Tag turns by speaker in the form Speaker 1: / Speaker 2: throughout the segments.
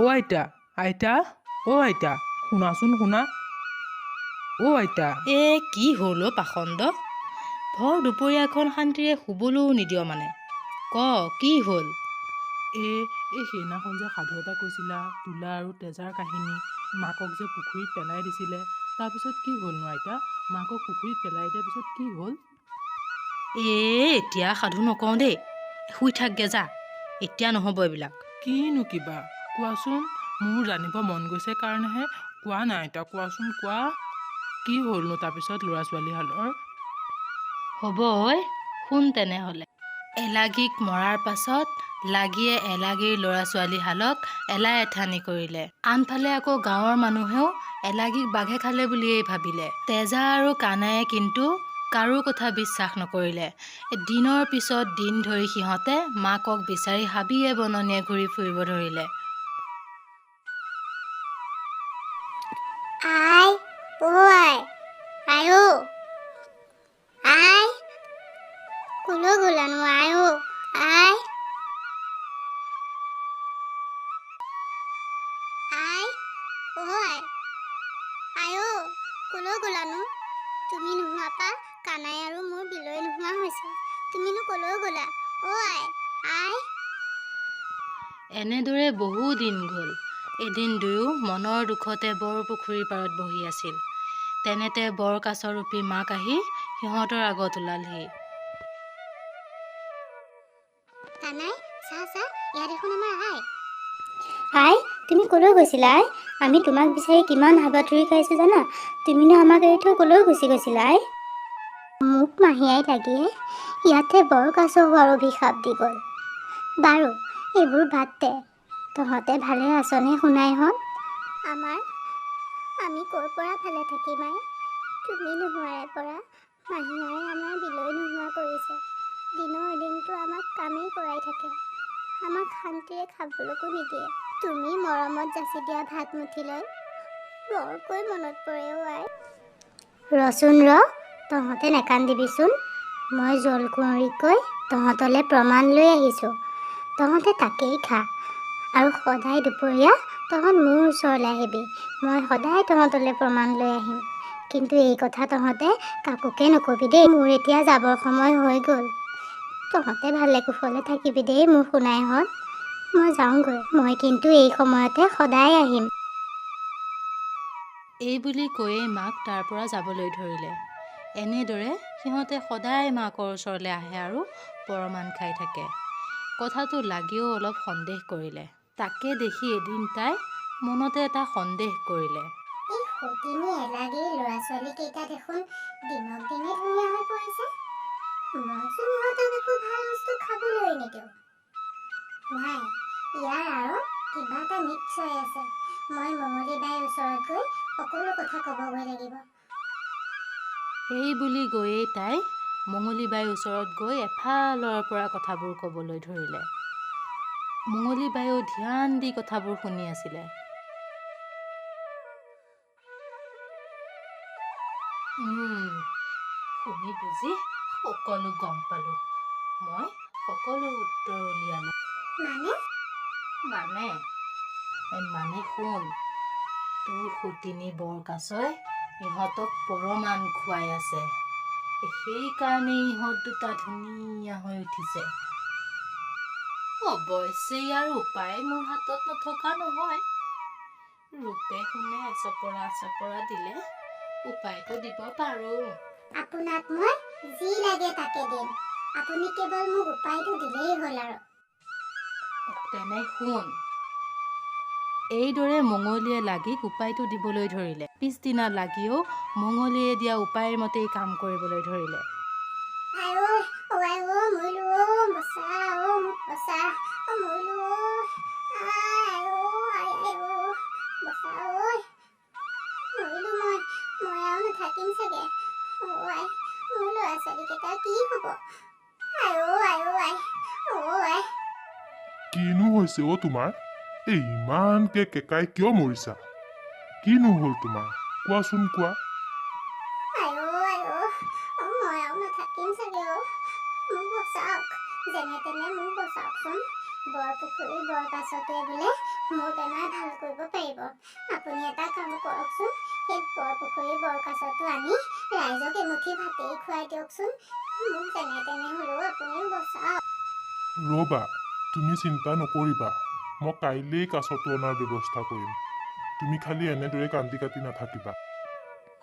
Speaker 1: অ' আইতা আইতা অ' আইতা শুনাচোন শুনা অ' আইতা
Speaker 2: কি হ'ল পাখণ্ড ভৰ দুপৰীয়াখন শান্তিৰে শুবলৈও নিদিয় মানে কি হ'ল
Speaker 1: এই সেইদিনাখন যে সাধু এটা কৈছিলা তোলা আৰু তেজাৰ কাহিনী মাকক যে পুখুৰীত পেলাই দিছিলে তাৰপিছত কি হ'লনো আইতা মাকক পুখুৰীত পেলাই দিয়াৰ পিছত কি হ'ল
Speaker 2: এতিয়া সাধু নকওঁ দেই শুই থাকগে যা এতিয়া নহ'ব এইবিলাক
Speaker 1: কিনো কিবা কোৱাচোন মোৰ জানিব মন গৈছে কাৰণেহে কোৱা নাই আইতা কোৱাচোন কোৱা কি হ'লনো তাৰপিছত ল'ৰা ছোৱালীহালৰ
Speaker 2: হ'ব ঐ শুন তেনেহ'লে এলাগীক মৰাৰ পাছত লাগীয়ে এলাগীৰ ল'ৰা ছোৱালীহালক এলাই এঠানি কৰিলে আনফালে আকৌ গাঁৱৰ মানুহেও এলাগীক বাঘে খালে বুলিয়েই ভাবিলে তেজা আৰু কানায়ে কিন্তু কাৰো কথা বিশ্বাস নকৰিলে দিনৰ পিছত দিন ধৰি সিহঁতে মাকক বিচাৰি হাবিয়ে বননিয়ে ঘূৰি ফুৰিব ধৰিলে
Speaker 3: আই আই আয়ো আই কলৈ গ'লানো আয়ো আই আই আই আয়ো কলৈ গ'লানো তুমি নোহোৱাপা কানাই আৰু মোৰ বিলৈ নোহোৱা হৈছে তুমিনো কলৈ গ'লা আই আই
Speaker 2: এনেদৰে বহু দিন গ'ল এদিন দুয়ো মনৰ দুখতে বৰ পুখুৰীৰ পাৰত বহি আছিল তেনেতে বৰ কাছৰ ৰূপী মাক আহি সিহঁতৰ আগত ওলালহি
Speaker 3: কানাই চা ইয়াত দেখোন আমাৰ আই তুমি কলৈ গৈছিলা আই আমি তোমাক বিচাৰি কিমান হাবাথুৰি খাইছো জানা তুমিনো আমাক এৰি থৈ কলৈ গুচি গৈছিলা আই মোক মাহীয়াই লাগিয়ে ইয়াতে বৰ কাছ হোৱাৰ অভিশাপ দি গ'ল বাৰু এইবোৰ বাদ দে তহঁতে ভালে আছনে শুনাইহঁত আমি ক'ৰ পৰা ভালে থাকিম আই তুমি নোহোৱাৰে পৰা মাহীয়াই আমাৰ বিলৈ নোহোৱা কৰিছে দিনৰ দিনটো আমাক কামেই কৰাই থাকে আমাক শান্তিৰে খাবলৈকো নিদিয়ে তুমি মৰমত যাচি দিয়া ভাত মুঠিলৈ বৰকৈ মনত পৰেও আই ৰচোন তহঁতে নেকান্দিবিচোন মই জলকুঁৱৰীকৈ তহঁতলৈ প্ৰমাণ লৈ আহিছোঁ তহঁতে তাকেই খা আৰু সদায় দুপৰীয়া তহঁত মোৰ ওচৰলৈ আহিবি মই সদায় তহঁতলৈ প্ৰমাণ লৈ আহিম কিন্তু এই কথা তহঁতে কাকোকে নকবি দেই মোৰ এতিয়া যাবৰ সময় হৈ গ'ল তহঁতে ভালে কুশলে থাকিবি দেই মোৰ শুনাইহঁত মই যাওঁগৈ মই কিন্তু এই সময়তে সদায় আহিম
Speaker 2: এই বুলি কৈয়ে মাক তাৰ পৰা যাবলৈ ধৰিলে এনেদৰে সিহঁতে সদায় মাকৰ ওচৰলৈ আহে আৰু পৰমান খাই থাকে কথাটো লাগিও অলপ সন্দেহ কৰিলে তাকে দেখি এদিন তাই মনতে এটা সন্দেহ কৰিলে
Speaker 3: এই সতিনী এলাগীৰ ল'ৰা ছোৱালীকেইটা দেখোন দিনক দিনে ধুনীয়া হৈ পৰিছে মইচোন ইহঁতক একো ভাল বস্তু খাবলৈ নিদিওঁ নাই ইয়াৰ আৰু কিবা এটা নিশ্চয় আছে মই মঙলী বাইৰ ওচৰত গৈ সকলো কথা ক'বগৈ লাগিব
Speaker 2: সেই বুলি গৈয়ে তাই মঙলী বাইৰ ওচৰত গৈ এফালৰ পৰা কথাবোৰ ক'বলৈ ধৰিলে মঙলী বায়ো ধ্যান দি কথাবোৰ শুনি আছিলে শুনি বুজি সকলো গম পালো মই সকলো উত্তৰ উলিয়ালো মানে শুন তোৰ সতিনী বৰ কাছই ইহঁতক পৰমান খুৱাই আছে সেইকাৰণে ইহঁত দুটা ধুনীয়া হৈ উঠিছে অৱশ্যে ইয়াৰ উপায় মোৰ হাতত নথকা নহয় ৰূপে শুনে এচপৰা দিলে উপায়টো দিব পাৰোঁ
Speaker 3: আপোনাক মই যি লাগে তাকে দিম আপুনি কেৱল মোক উপায়টো দিলেই হ'ল আৰু
Speaker 2: তেনে শুন এইদৰে মঙলীয়ে লাগীক উপায়টো দিবলৈ ধৰিলে পিছদিনা লাগীও মঙলীয়ে দিয়া উপায়ৰ মতেই কাম কৰিবলৈ ধৰিলে
Speaker 3: থাকিম চাগে মোৰ ল'ৰা ছোৱালীকেইটা কি হ'ব
Speaker 4: কিনো হৈছে তোমাৰ এই ইমানকে কেকাই কিয় মৰিছা কিনো হ'ল তোমাৰ কোৱাচোন কোৱা
Speaker 3: মই আৰু নাথাকিম চাগে মোক বচাওক যেনে তেনে মোক বচাওকচোন। বৰপুখুৰী বৰকাছটোৱে বোলে মোৰ বেমাৰ ভাল কৰিব পাৰিব। আপুনি এটা কাম কৰকচোন, সেই বৰপুখুৰী বৰকাছটো আনি ৰাইজক এমুঠি ভাতেই খুৱাই দিয়কচোন। মোক যেনে তেনে হ'লেও আপুনি বচাওক।
Speaker 4: ৰ'বা, তুমি চিন্তা নকৰিবা, মই কাইলেই কাছটো অনাৰ ব্যৱস্থা কৰিম। তুমি খালি এনেদৰে কান্দি কাটি নাথাকিবা।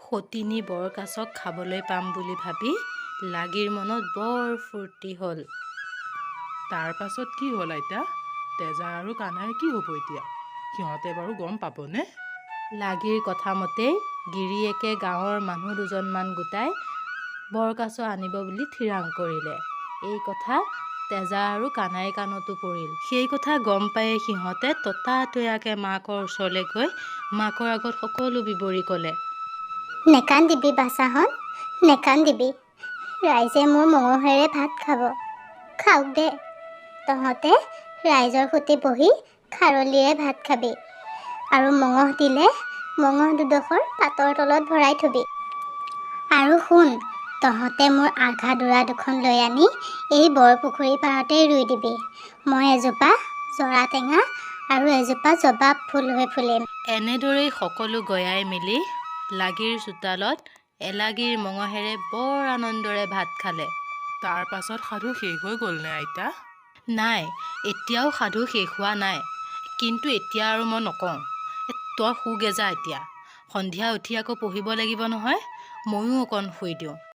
Speaker 2: সতিনী বৰকাছক খাবলৈ পাম বুলি ভাবি লাগীৰ মনত বৰ ফূৰ্তি হ'ল।
Speaker 1: তাৰ পাছত কি হ'ল আইতা? তেজা আৰু কানাই কি হ'ব এতিয়া? সিহঁতে বাৰু গম পাবনে?
Speaker 2: লাগীৰ কথা মতেই গিৰিয়েকে গাঁৱৰ মানুহ দুজনমান গোটাই বৰকাছ আনিব বুলি থিৰাং কৰিলে। এই কথা তেজা আৰু কানাইৰ কাণতো পৰিল। সেই কথা গম পায়ে সিহঁতে ততাতৈয়াকে মাকৰ ওচৰলৈ গৈ মাকৰ আগত সকলো বিৱৰি ক'লে।
Speaker 3: নেকান্দিবি বাচাহঁত, নেকান্দিবি। ৰাইজে মোৰ মঙহেৰে ভাত খাব, খাওক দে। তহঁতে ৰাইজৰ সৈতে বহি খাৰলিৰে ভাত খাবি, আৰু মঙহ দিলে মঙহ দুডোখৰ পাতৰ তলত ভৰাই থবি। আৰু শুন, তহঁতে মোৰ আঘাদুৰা দুখন লৈ আনি এই বৰপুখুৰী পাৰতেই ৰুই দিবি। মই এজোপা জৰা টেঙা আৰু এজোপা জবা ফুল হৈ ফুলিম।
Speaker 2: এনেদৰেই সকলো গয়াই মেলি লাগীৰ চোতালত এলাগীৰ মঙহেৰে বৰ আনন্দৰে ভাত খালে।
Speaker 1: তাৰ পাছত সাধু শেষ হৈ গ'লনে আইতা?
Speaker 2: নাই, এতিয়াও সাধু শেষ হোৱা নাই। কিন্তু এতিয়া আৰু মই নকওঁ। তই শুগে যা এতিয়া। সন্ধিয়া উঠি আকৌ পঢ়িব লাগিব নহয়। ময়ো অকণ শুই দিওঁ।